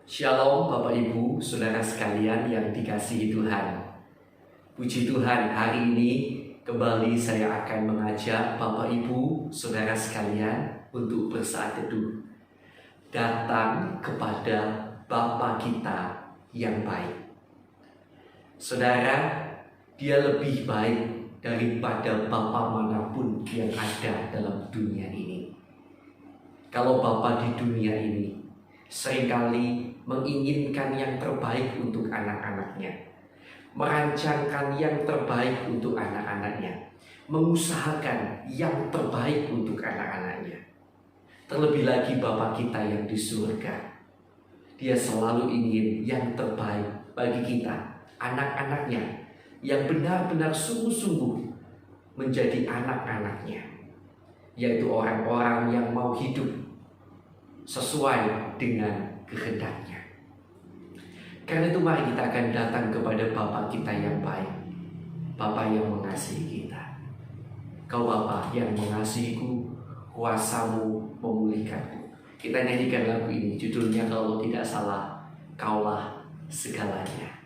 Shalom Bapak Ibu, Saudara sekalian yang dikasihi Tuhan. Puji Tuhan, hari ini kembali saya akan mengajak Bapak Ibu, Saudara sekalian untuk bersaat teduh. Datang kepada Bapa kita yang baik. Saudara, Dia lebih baik daripada Bapa manapun yang ada dalam dunia ini. Kalau Bapa di dunia ini seringkali menginginkan yang terbaik untuk anak-anaknya, merancangkan yang terbaik untuk anak-anaknya, mengusahakan yang terbaik untuk anak-anaknya. Terlebih lagi Bapa kita yang di surga, Dia selalu ingin yang terbaik bagi kita, anak-anaknya, yang benar-benar sungguh-sungguh menjadi anak-anaknya, yaitu orang-orang yang mau hidup sesuai dengan kehendaknya. Karena itu mari kita akan datang kepada Bapa kita yang baik, Bapa yang mengasihi kita. Kau Bapa yang mengasihiku, kuasamu memulihkanku. Kita nyanyikan lagu ini, judulnya kalau tidak salah, Kaulah Segalanya.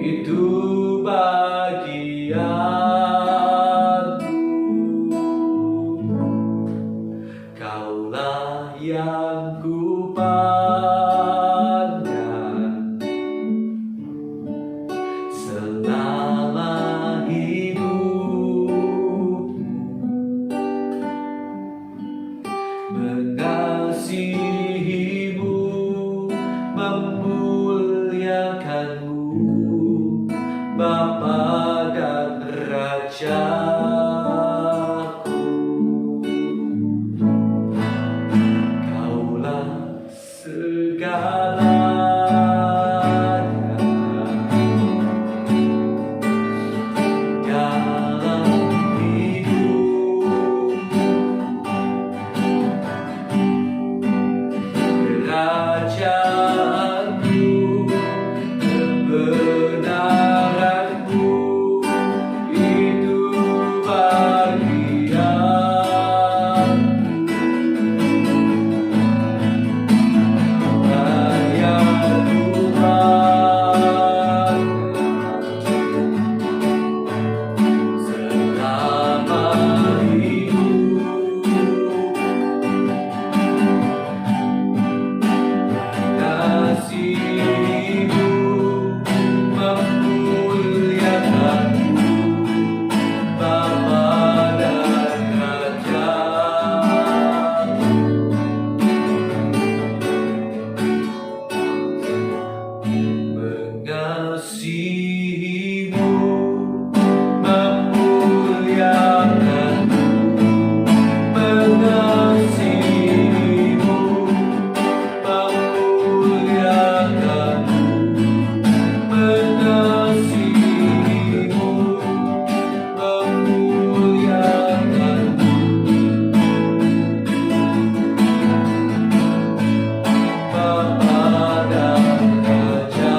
itu bagianku. Kaulah yang ku pandang selama hidup, mengasihimu, memuliakanmu, Bapa dan Rajaku. Kaulah segalanya dalam hidup, kerajaanmu, kebenaranmu, itu bagian. Yang ku banggakan selama hidup, mengasihimu, memuliakanmu, Bapa dan Raja. Mengasihimu, memuliakanmu, mengasihimu, memuliakanmu, mengasihimu, memuliakanmu, Bapa dan Raja.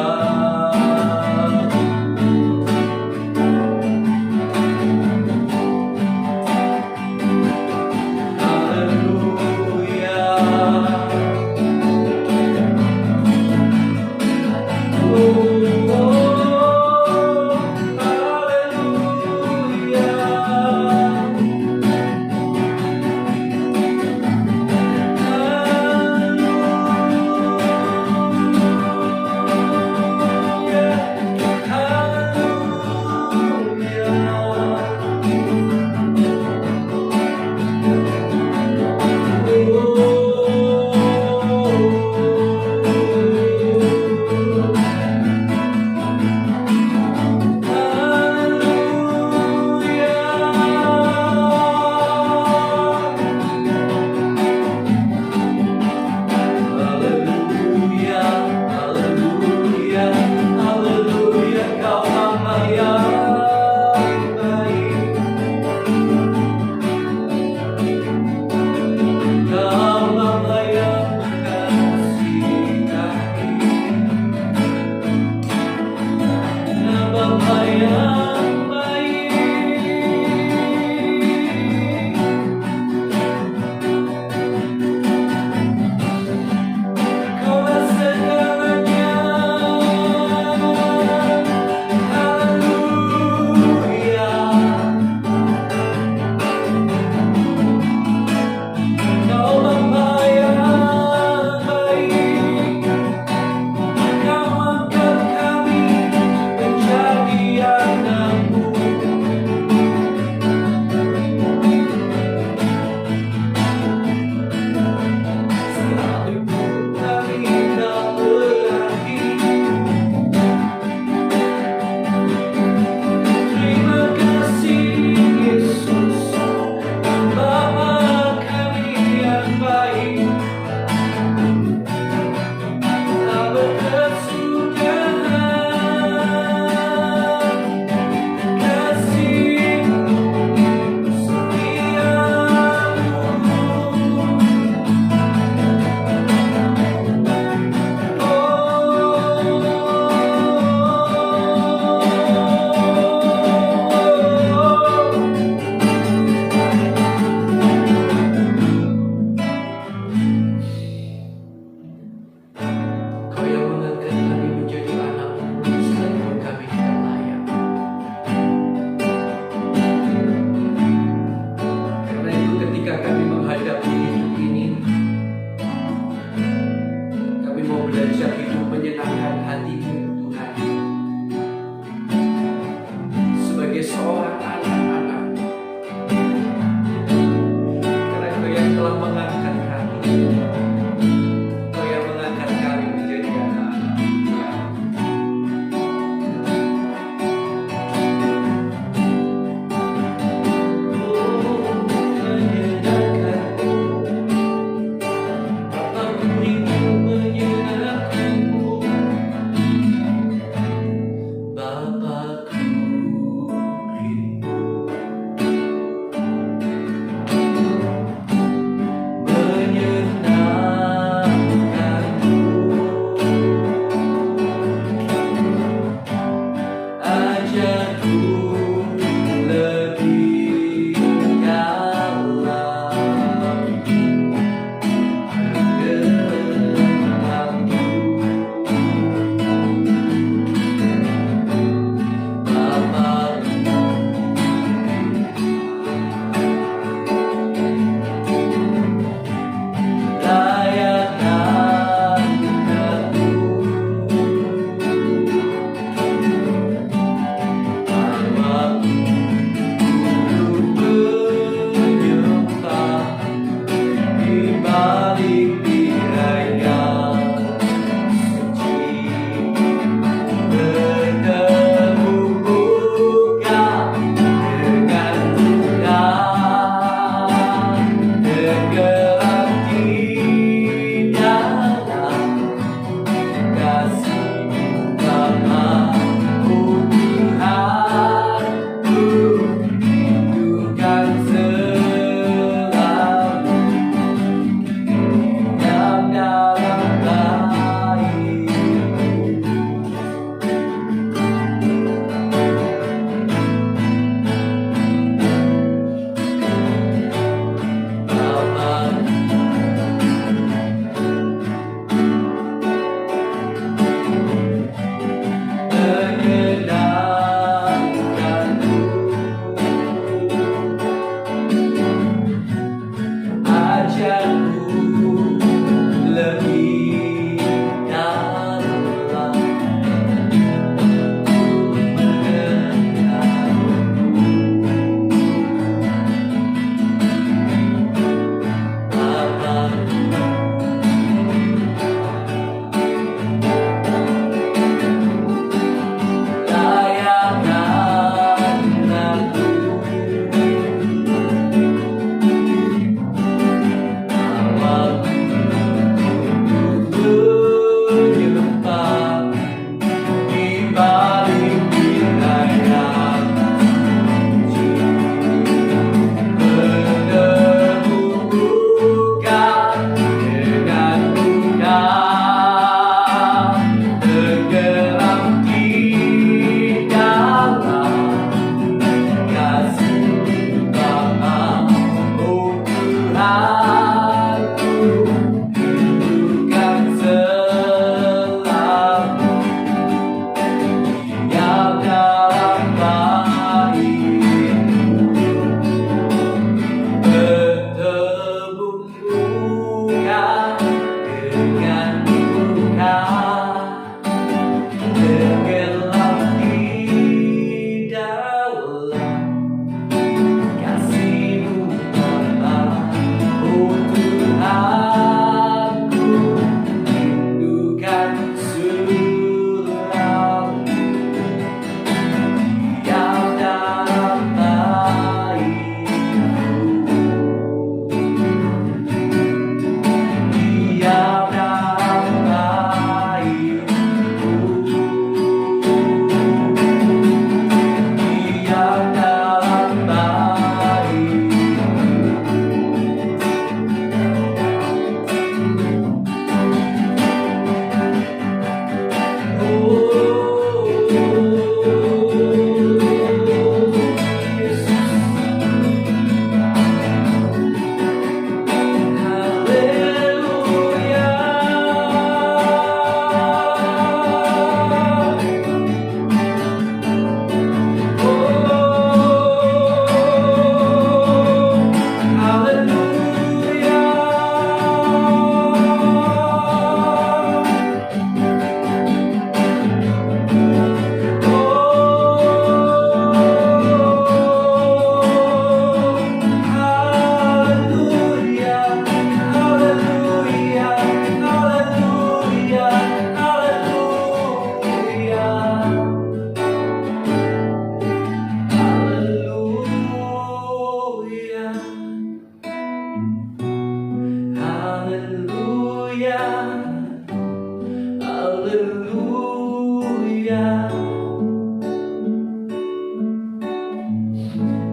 haleluya.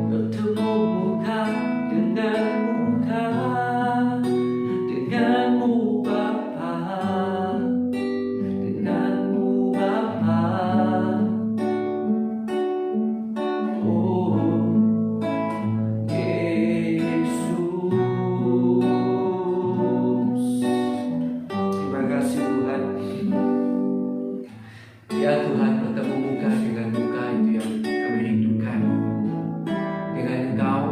Bertemu muka dengan muka, denganmu Bapa, denganmu Bapa. Oh Yesus, terima kasih Tuhan. Ya Tuhan, bertemu muka dengan muka itu yang kami rindukan. Dengan Engkau,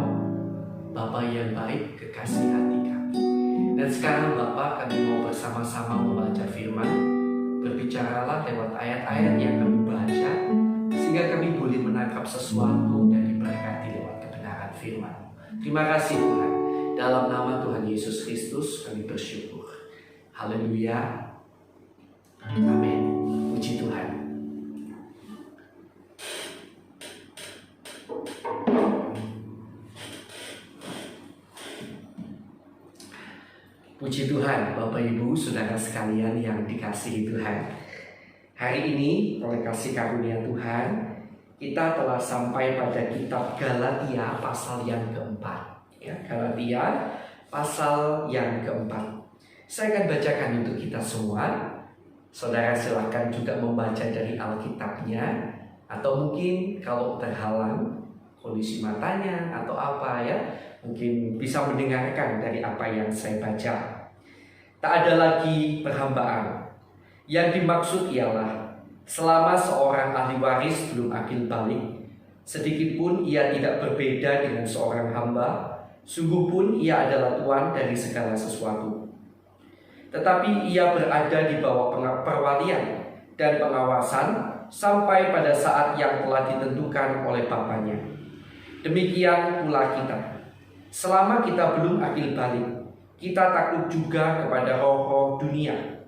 Bapa yang baik, kekasih hati kami. Dan sekarang Bapa, kami mau bersama-sama membaca firman. Berbicaralah lewat ayat-ayat yang kami baca, sehingga kami boleh menangkap sesuatu dan diberkati lewat kebenaran firman. Terima kasih Tuhan. Dalam nama Tuhan Yesus Kristus kami bersyukur. Haleluya. Amin. Puji Tuhan. Puji Tuhan, Bapak Ibu, Saudara sekalian yang dikasihi Tuhan. Hari ini, oleh kasih karunia Tuhan, kita telah sampai pada kitab Galatia pasal yang keempat. Ya, Galatia pasal yang keempat. Saya akan bacakan untuk kita semua. Saudara silakan juga membaca dari Alkitabnya, atau mungkin kalau terhalang kondisi matanya atau apa ya, mungkin bisa mendengarkan dari apa yang saya baca. Tak ada lagi perhambaan. Yang dimaksud ialah selama seorang ahli waris belum akil balik, sedikit pun ia tidak berbeda dengan seorang hamba, sungguh pun ia adalah tuan dari segala sesuatu. Tetapi ia berada di bawah perwalian dan pengawasan sampai pada saat yang telah ditentukan oleh Bapaknya. Demikian pula kita. Selama kita belum akil balik, kita takut juga kepada roh-roh dunia.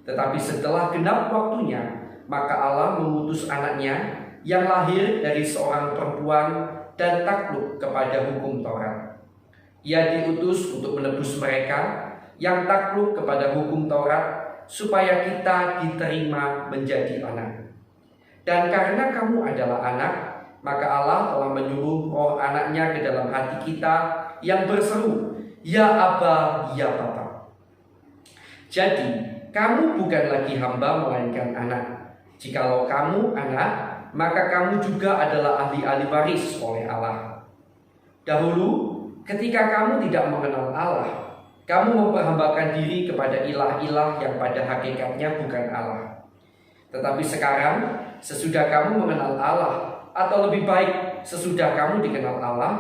Tetapi setelah genap waktunya, maka Allah mengutus anaknya yang lahir dari seorang perempuan dan takluk kepada hukum Taurat. Ia diutus untuk menebus mereka yang takluk kepada hukum Taurat, supaya kita diterima menjadi anak. Dan karena kamu adalah anak, maka Allah telah menyuruh roh anaknya ke dalam hati kita yang berseru, Ya Aba, Ya Bapa. Jadi, kamu bukan lagi hamba melainkan anak. Jikalau kamu anak, maka kamu juga adalah ahli-ahli waris oleh Allah. Dahulu, ketika kamu tidak mengenal Allah, kamu memperhambakan diri kepada ilah-ilah yang pada hakikatnya bukan Allah. Tetapi sekarang, sesudah kamu mengenal Allah, atau lebih baik, sesudah kamu dikenal Allah,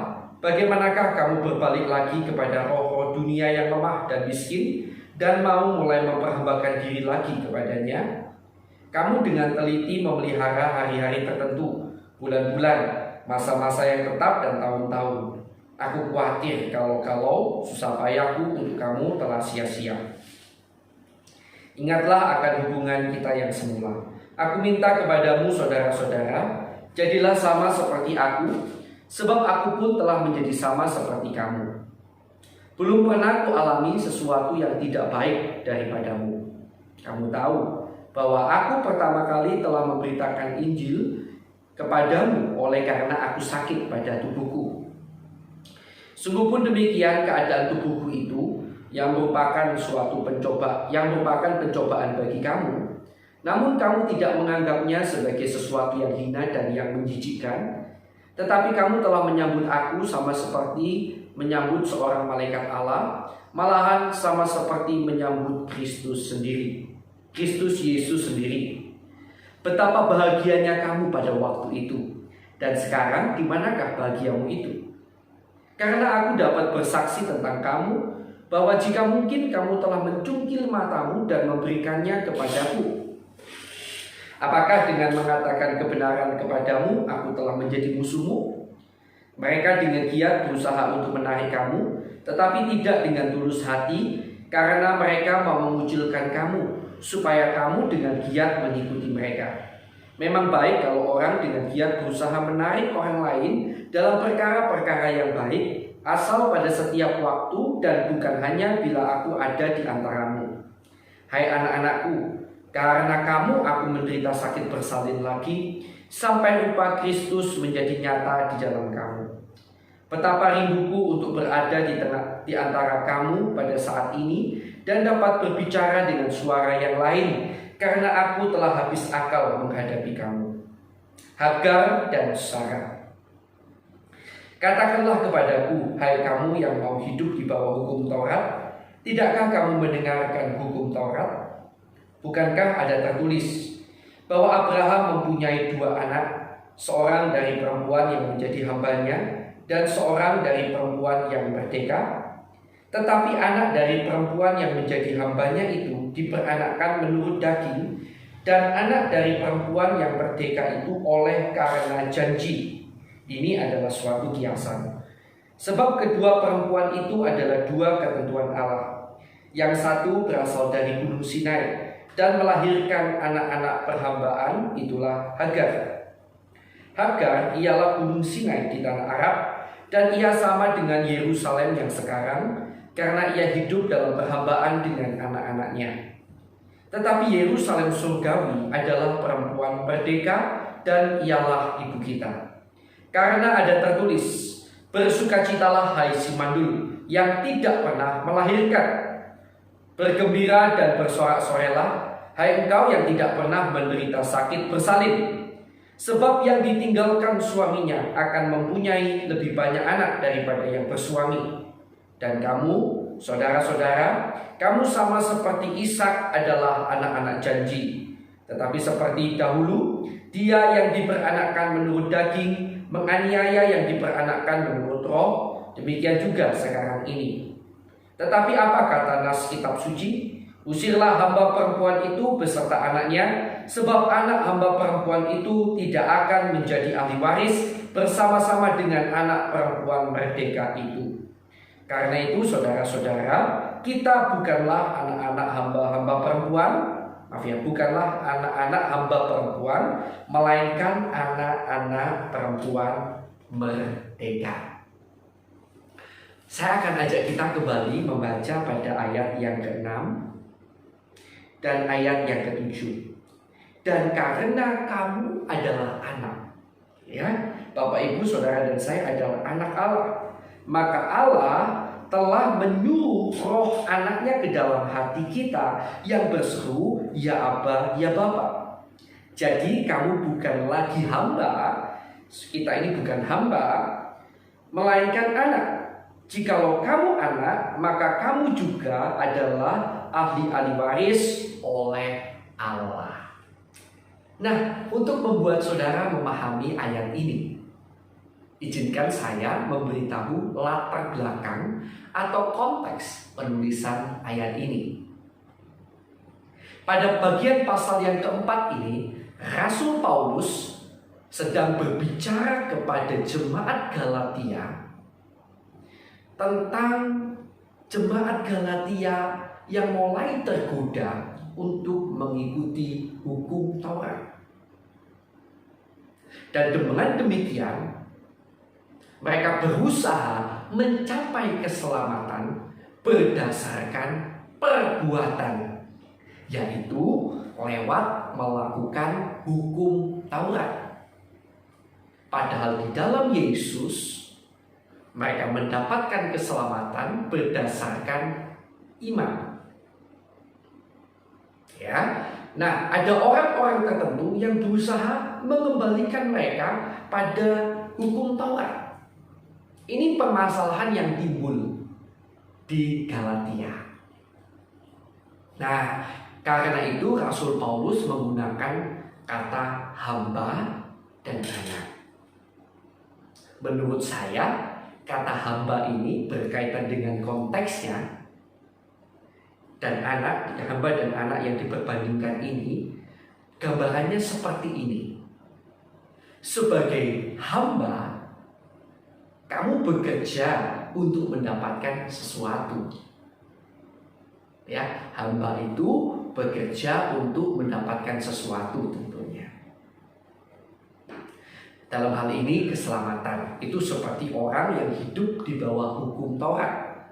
bagaimanakah kamu berbalik lagi kepada roh-roh dunia yang lemah dan miskin, dan mau mulai memperhambakan diri lagi kepadanya? Kamu dengan teliti memelihara hari-hari tertentu, bulan-bulan, masa-masa yang tetap dan tahun-tahun. Aku khawatir kalau susah payahku untuk kamu telah sia-sia. Ingatlah akan hubungan kita yang semula. Aku minta kepadamu saudara-saudara, jadilah sama seperti aku, sebab aku pun telah menjadi sama seperti kamu. Belum pernah kualami sesuatu yang tidak baik daripadamu. Kamu tahu bahwa aku pertama kali telah memberitakan Injil kepadamu oleh karena aku sakit pada tubuhku. Sungguh pun demikian keadaan tubuhku itu yang merupakan pencobaan bagi kamu. Namun kamu tidak menganggapnya sebagai sesuatu yang hina dan yang menjijikkan, tetapi kamu telah menyambut aku sama seperti menyambut seorang malaikat Allah, malahan sama seperti menyambut Kristus Yesus sendiri. Betapa bahagianya kamu pada waktu itu. Dan sekarang di manakah bahagiamu itu? Karena aku dapat bersaksi tentang kamu, bahwa jika mungkin kamu telah mencungkil matamu dan memberikannya kepadaku. Apakah dengan mengatakan kebenaran kepadamu, aku telah menjadi musuhmu? Mereka dengan giat berusaha untuk menarik kamu, tetapi tidak dengan tulus hati, karena mereka mau mengucilkan kamu, supaya kamu dengan giat mengikuti mereka. Memang baik kalau orang dengan giat berusaha menarik orang lain dalam perkara-perkara yang baik, asal pada setiap waktu dan bukan hanya bila aku ada di antaramu. Hai anak-anakku, Karena kamu aku menderita sakit bersalin lagi, sampai rupa Kristus menjadi nyata di dalam kamu. Betapa rinduku untuk berada di antara kamu pada saat ini dan dapat berbicara dengan suara yang lain, karena aku telah habis akal menghadapi kamu. Hagar dan Sarah. Katakanlah kepadaku, hai kamu yang mau hidup di bawah hukum Taurat, tidakkah kamu mendengarkan hukum Taurat? Bukankah ada tertulis bahwa Abraham mempunyai 2 anak, seorang dari perempuan yang menjadi hambanya dan seorang dari perempuan yang merdeka? Tetapi anak dari perempuan yang menjadi hambanya itu diperanakkan menurut daging, dan anak dari perempuan yang merdeka itu oleh karena janji. Ini adalah suatu kiasan. Sebab kedua perempuan itu adalah 2 ketentuan Allah. Yang satu berasal dari Gunung Sinai dan melahirkan anak-anak perhambaan, itulah Hagar. Hagar ialah Gunung Sinai di tanah Arab, dan ia sama dengan Yerusalem yang sekarang, karena ia hidup dalam perhambaan dengan anak-anaknya. Tetapi Yerusalem surgawi adalah perempuan merdeka, dan ialah ibu kita. Karena ada tertulis, bersukacitalah hai si mandul yang tidak pernah melahirkan. Bergembira dan bersorak-sorailah, hai engkau yang tidak pernah menderita sakit bersalin. Sebab yang ditinggalkan suaminya akan mempunyai lebih banyak anak daripada yang bersuami. Dan kamu, saudara-saudara, kamu sama seperti Ishak adalah anak-anak janji. Tetapi seperti dahulu, dia yang diperanakkan menurut daging menganiaya yang diperanakkan menurut roh, demikian juga sekarang ini. Tetapi apa kata nas kitab suci? Usirlah hamba perempuan itu beserta anaknya, sebab anak hamba perempuan itu tidak akan menjadi ahli waris bersama-sama dengan anak perempuan merdeka itu. Karena itu saudara-saudara, kita bukanlah anak-anak hamba-hamba perempuan, bukanlah anak-anak hamba perempuan, melainkan anak-anak perempuan merdeka. Saya akan ajak kita kembali membaca pada ayat yang ke-6 dan ayat yang ke-7. Dan karena kamu adalah anak, ya, Bapak Ibu Saudara dan saya adalah anak Allah, maka Allah telah menyuruh roh anaknya ke dalam hati kita yang berseru, ya Aba, ya Bapa. Jadi kamu bukan lagi hamba, kita ini bukan hamba, melainkan anak. Jikalau kamu anak, maka kamu juga adalah ahli-ahli waris oleh Allah. Nah, untuk membuat saudara memahami ayat ini, izinkan saya memberitahu latar belakang atau konteks penulisan ayat ini. Pada bagian pasal yang keempat ini, Rasul Paulus sedang berbicara kepada jemaat Galatia tentang jemaat Galatia yang mulai tergoda untuk mengikuti hukum Taurat. Dan dengan demikian, mereka berusaha mencapai keselamatan berdasarkan perbuatan, yaitu lewat melakukan hukum Taurat. Padahal di dalam Yesus, mereka mendapatkan keselamatan berdasarkan iman. Ya, nah ada orang-orang tertentu yang berusaha mengembalikan mereka pada hukum Taurat. Ini permasalahan yang timbul di Galatia. Nah, karena itu Rasul Paulus menggunakan kata hamba dan anak. Menurut saya, kata hamba ini berkaitan dengan konteksnya, dan anak, hamba dan anak yang diperbandingkan ini, gambarannya seperti ini. Sebagai hamba, kamu bekerja untuk mendapatkan sesuatu. Ya, hamba itu bekerja untuk mendapatkan sesuatu tentunya. Dalam hal ini keselamatan itu seperti orang yang hidup di bawah hukum Taurat.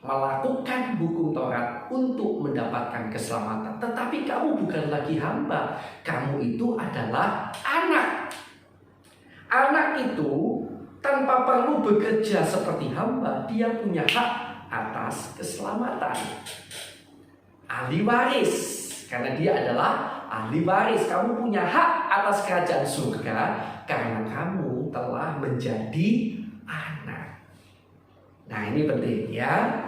melakukan hukum Taurat untuk mendapatkan keselamatan. Tetapi kamu bukan lagi hamba, kamu itu adalah anak. Anak itu tanpa perlu bekerja seperti hamba, dia punya hak atas keselamatan. Ahli waris, karena dia adalah ahli waris. Kamu punya hak atas kerajaan surga karena kamu telah menjadi anak. Nah, ini penting ya.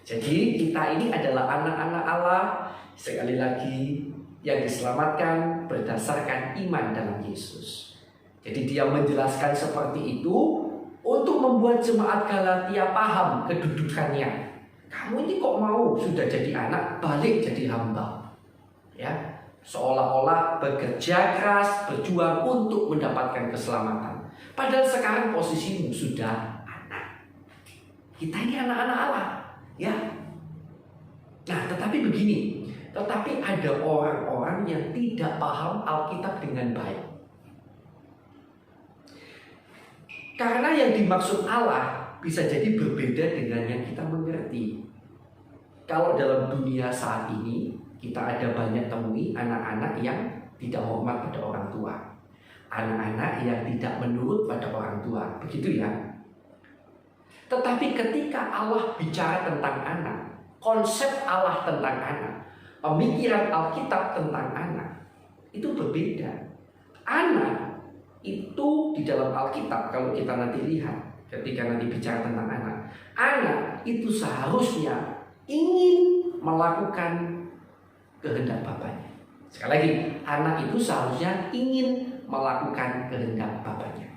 Jadi kita ini adalah anak-anak Allah, sekali lagi yang diselamatkan berdasarkan iman dalam Yesus. Jadi dia menjelaskan seperti itu untuk membuat jemaat Galatia paham kedudukannya. Kamu ini kok mau sudah jadi anak balik jadi hamba? Ya, seolah-olah bekerja keras, berjuang untuk mendapatkan keselamatan. Padahal sekarang posisimu sudah anak. Kita ini anak-anak Allah. Ya, nah tetapi begini, tetapi ada orang-orang yang tidak paham Alkitab dengan baik. Karena yang dimaksud Allah bisa jadi berbeda dengan yang kita mengerti. Kalau dalam dunia saat ini kita ada banyak temui anak-anak yang tidak hormat pada orang tua, anak-anak yang tidak menurut pada orang tua, begitu ya. Tetapi ketika Allah bicara tentang anak, konsep Allah tentang anak, pemikiran Alkitab tentang anak, itu berbeda. Anak itu di dalam Alkitab, kalau kita nanti lihat, ketika nanti bicara tentang anak itu seharusnya ingin melakukan kehendak bapaknya. Sekali lagi, anak itu seharusnya ingin melakukan kehendak bapaknya.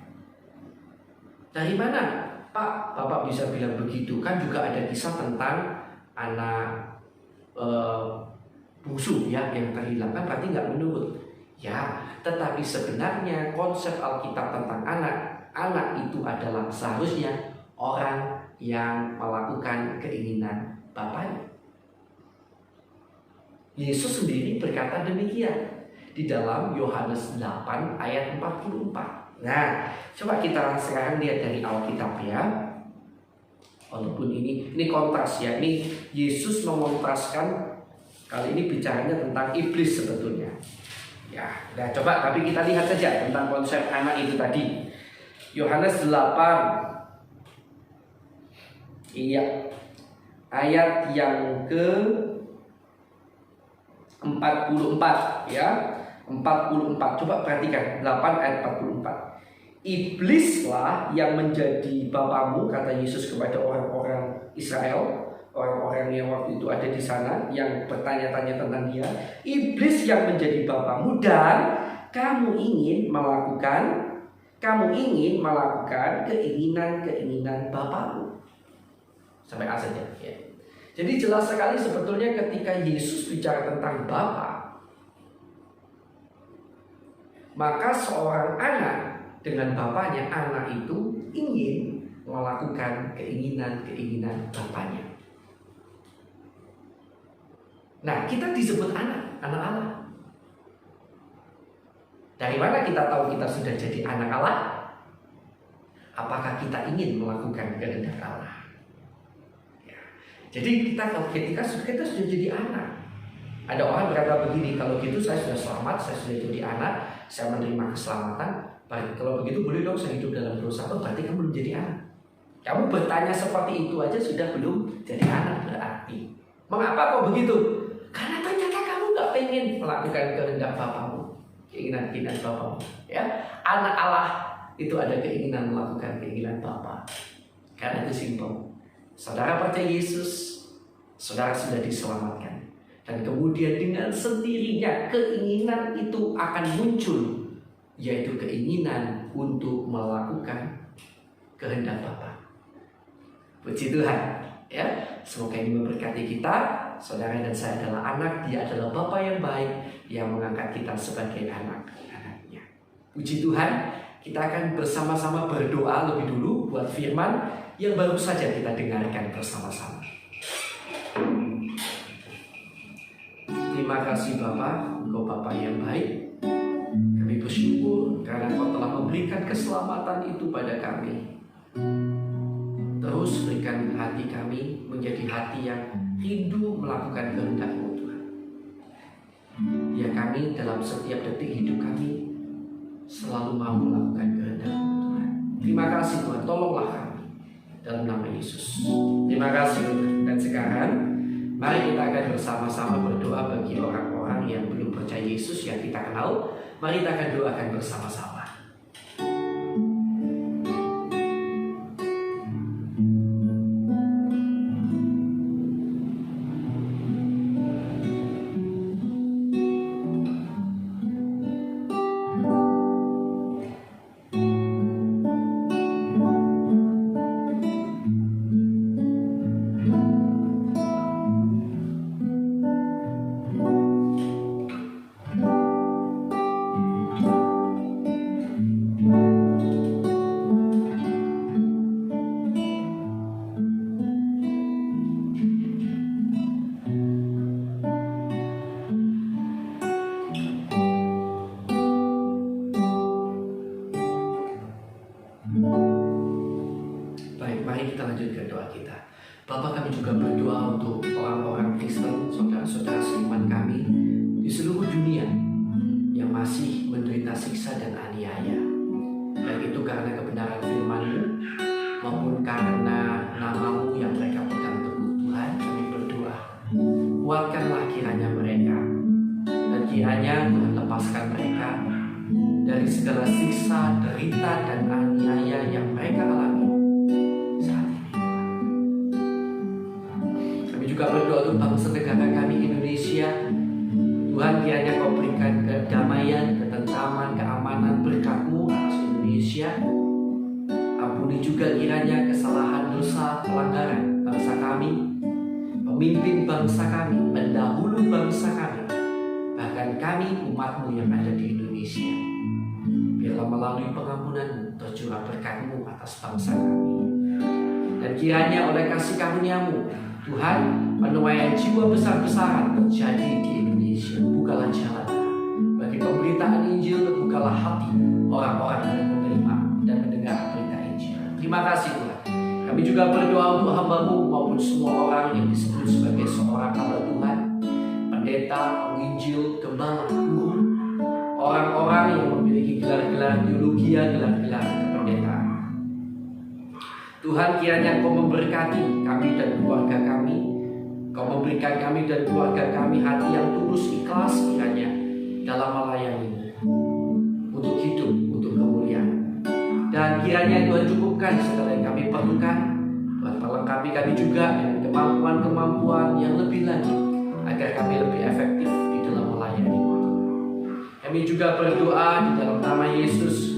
Dari mana Pak, Bapak bisa bilang begitu? Kan juga ada kisah tentang anak bungsu ya yang terhilang, kan berarti nggak menurut. Ya, tetapi sebenarnya konsep Alkitab tentang anak itu adalah seharusnya orang yang melakukan keinginan bapaknya. Yesus sendiri berkata demikian di dalam Yohanes 8 ayat 44. Nah, coba kita sekarang lihat dari Alkitab ya. Walaupun ini kontras ya. Ini Yesus mengontraskan, kali ini bicaranya tentang iblis sebetulnya. Ya, nah coba tapi kita lihat saja tentang konsep anak itu tadi. Yohanes 8. Iya. Ayat yang ke 44 ya. 44. Coba perhatikan 8 ayat 44. Iblislah yang menjadi bapamu, kata Yesus kepada orang-orang Israel, orang-orang yang waktu itu ada di sana yang bertanya-tanya tentang dia. Iblis yang menjadi bapamu dan kamu ingin melakukan keinginan bapamu. Sampai A saja ya. Jadi jelas sekali sebetulnya ketika Yesus bicara tentang Bapa, maka seorang anak dengan bapaknya, anak itu ingin melakukan keinginan bapaknya. Nah, kita disebut anak Allah. Dari mana kita tahu kita sudah jadi anak Allah? Apakah kita ingin melakukan kehendak Allah? Ya. Jadi ketika kita sudah jadi anak. Ada orang berkata begini, kalau gitu saya sudah selamat, saya sudah jadi anak, saya menerima keselamatan. Baik, kalau begitu boleh dong saya hidup dalam dosa. Berarti kamu belum jadi anak. Kamu bertanya seperti itu aja sudah belum jadi anak berarti. Mengapa kok begitu? Karena ternyata kamu nggak pengen melakukan kehendak bapamu, keinginan bapamu. Ya, anak Allah itu ada keinginan melakukan keinginan Bapa. Karena itu simpel. Saudara percaya Yesus, saudara sudah diselamatkan. Dan kemudian dengan sendirinya keinginan itu akan muncul, yaitu keinginan untuk melakukan kehendak Bapa. Puji Tuhan, ya. Semoga ini memberkati kita. Saudara dan saya adalah anak, dia adalah Bapa yang baik yang mengangkat kita sebagai anak-anaknya. Puji Tuhan, kita akan bersama-sama berdoa lebih dulu buat firman yang baru saja kita dengarkan bersama-sama. Terima kasih Bapa, Engkau Bapa yang baik. Kami bersyukur karena Engkau telah memberikan keselamatan itu pada kami. Terus terus berikan hati kami menjadi hati yang rindu melakukan kehendak-Mu Tuhan. Ya, kami dalam setiap detik hidup kami selalu mau melakukan kehendak-Mu Tuhan. Terima kasih Tuhan, tolonglah kami dalam nama Yesus. Terima kasih Tuhan. Dan sekarang mari kita akan bersama-sama berdoa bagi orang-orang yang belum percaya Yesus yang kita kenal. Mari kita akan doakan bersama-sama. Bapak, kami juga berdoa untuk orang-orang Kristen, saudara-saudara seiman kami di seluruh dunia yang masih menderita siksa dan aniaya, baik itu karena kebenaran firman-Mu maupun karena nama-Mu yang mereka pegang teguh. Tuhan, kami berdoa, kuatkanlah kiranya mereka, dan kiranya Tuhan lepaskan mereka dari segala siksa, derita, dan aniaya yang mereka alami saat ini. Juga berdoa untuk bangsa negara kami Indonesia. Tuhan, kiranya Kau berikan kedamaian, ketentraman, keamanan, berkat-Mu atas Indonesia. Ampuni juga kiranya kesalahan, dosa, pelanggaran bangsa kami, pemimpin bangsa kami, pendahulu bangsa kami, bahkan kami umat-Mu yang ada di Indonesia. Biarlah melalui pengampunan-Mu tercurah berkat-Mu atas bangsa kami. Dan kiranya oleh kasih karunia-Mu Tuhan, penuaian jiwa besar-besaran terjadi di Indonesia. Bukalah jalan bagi pemberitaan Injil, bukalah hati orang-orang yang menerima dan mendengar berita Injil. Terima kasih Tuhan. Kami juga berdoa untuk hamba-Mu maupun semua orang yang disebut sebagai seorang hamba Tuhan, pendeta, penginjil, gembala, guru, orang-orang yang memiliki gelar-gelar teologi, gelar-gelar kependetaan. Tuhan, kiranya Kau memberkati kami dan keluarga kami. Kau memberikan kami dan keluarga kami hati yang tulus, ikhlas kiranya dalam melayani-Mu, untuk hidup, untuk kemuliaan. Dan kiranya Tuhan cukupkan segala yang kami perlukan. Tuhan, perlengkapi kami juga dengan kemampuan-kemampuan yang lebih lagi, agar kami lebih efektif di dalam melayani-Mu. Kami juga berdoa di dalam nama Yesus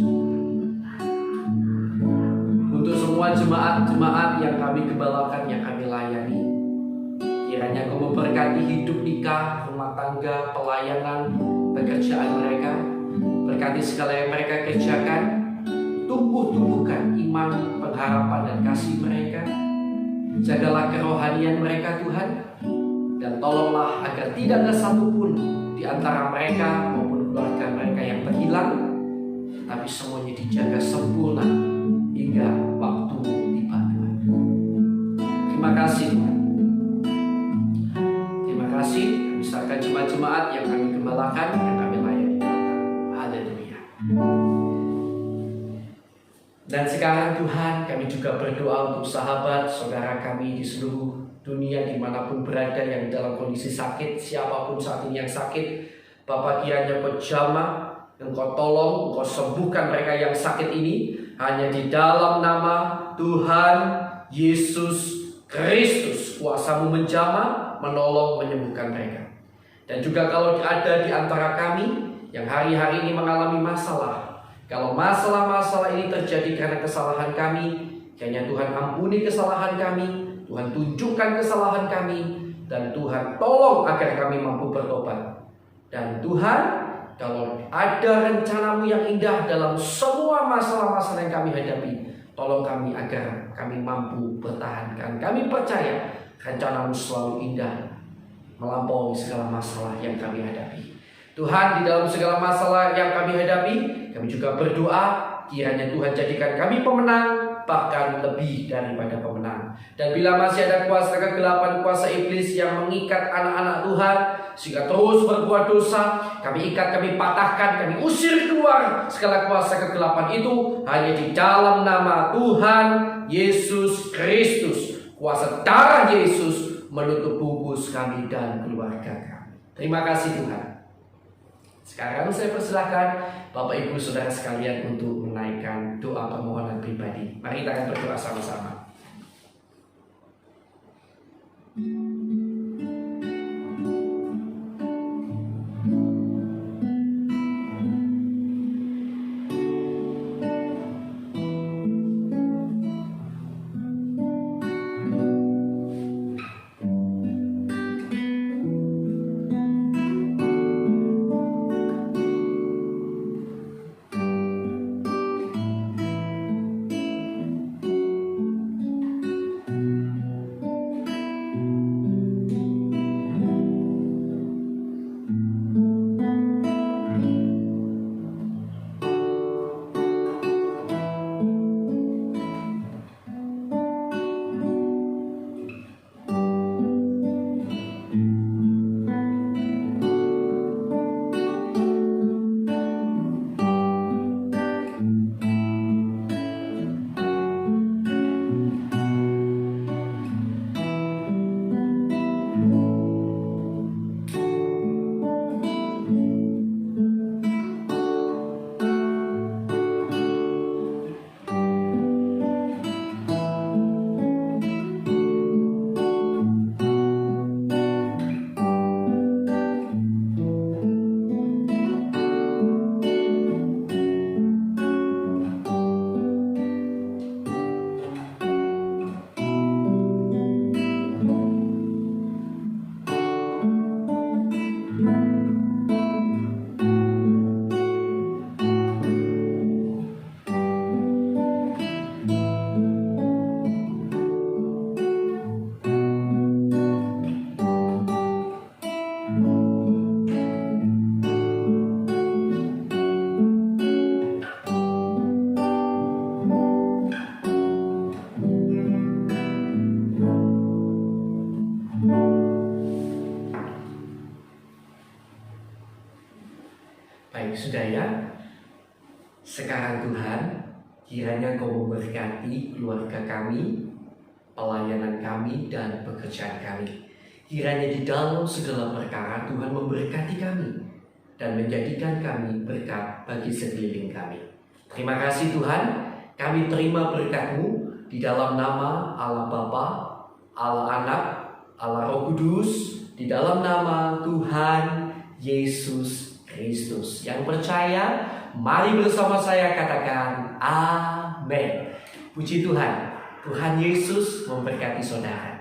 untuk semua jemaat-jemaat yang kami gembalakan, yang kami layani. Kiranya Kau memberkati hidup nikah, rumah tangga, pelayanan, pekerjaan mereka. Berkati segala yang mereka kerjakan. Tumbuhkan iman, pengharapan, dan kasih mereka. Jagalah kerohanian mereka Tuhan. Dan tolonglah agar tidak ada satupun di antara mereka maupun keluarga mereka yang terhilang, tapi semuanya dijaga sempurna hingga waktu tiba Tuhan. Terima kasih Tuhan. Terima kasih. Kami serahkan jemaat-jemaat yang kami gembalakan, yang kami layani. Haleluya. Dan sekarang Tuhan, kami juga berdoa untuk sahabat, saudara kami di seluruh dunia dimanapun berada yang dalam kondisi sakit, siapapun saat ini yang sakit. Bapa, kiranya Kau jamah, Engkau tolong, Engkau sembuhkan mereka yang sakit ini. Hanya di dalam nama Tuhan Yesus Kristus, kuasa-Mu menjamah, menolong, menyembuhkan mereka. Dan juga kalau ada di antara kami yang hari-hari ini mengalami masalah, kalau masalah-masalah ini terjadi karena kesalahan kami, kiranya Tuhan ampuni kesalahan kami, Tuhan tunjukkan kesalahan kami, dan Tuhan tolong agar kami mampu bertobat. Dan Tuhan, kalau ada rencana-Mu yang indah dalam semua masalah-masalah yang kami hadapi, tolong kami agar kami mampu bertahankan. Kami percaya rencana-Mu selalu indah, melampaui segala masalah yang kami hadapi. Tuhan, di dalam segala masalah yang kami hadapi, kami juga berdoa kiranya Tuhan jadikan kami pemenang, bahkan lebih daripada pemenang. Dan bila masih ada kuasa kegelapan, kuasa iblis yang mengikat anak-anak Tuhan sehingga terus berbuat dosa, kami ikat, kami patahkan, kami usir keluar segala kuasa kegelapan itu hanya di dalam nama Tuhan Yesus Kristus. Kuasa darah Yesus menutup bungkus kami dan keluarga kami. Terima kasih Tuhan. Sekarang saya persilahkan Bapak Ibu Saudara sekalian untuk menaikkan doa permohonan pribadi. Mari kita akan berdoa sama-sama. Baik saudara, sekarang Tuhan, kiranya Kau memberkati keluarga kami, pelayanan kami, dan pekerjaan kami. Kiranya di dalam segala perkara Tuhan memberkati kami dan menjadikan kami berkat bagi sekeliling kami. Terima kasih Tuhan, kami terima berkat-Mu di dalam nama Allah Bapa, Allah Anak, Allah Roh Kudus, di dalam nama Tuhan Yesus Kristus. Yang percaya, mari bersama saya katakan amin. Puji Tuhan, Tuhan Yesus memberkati saudara.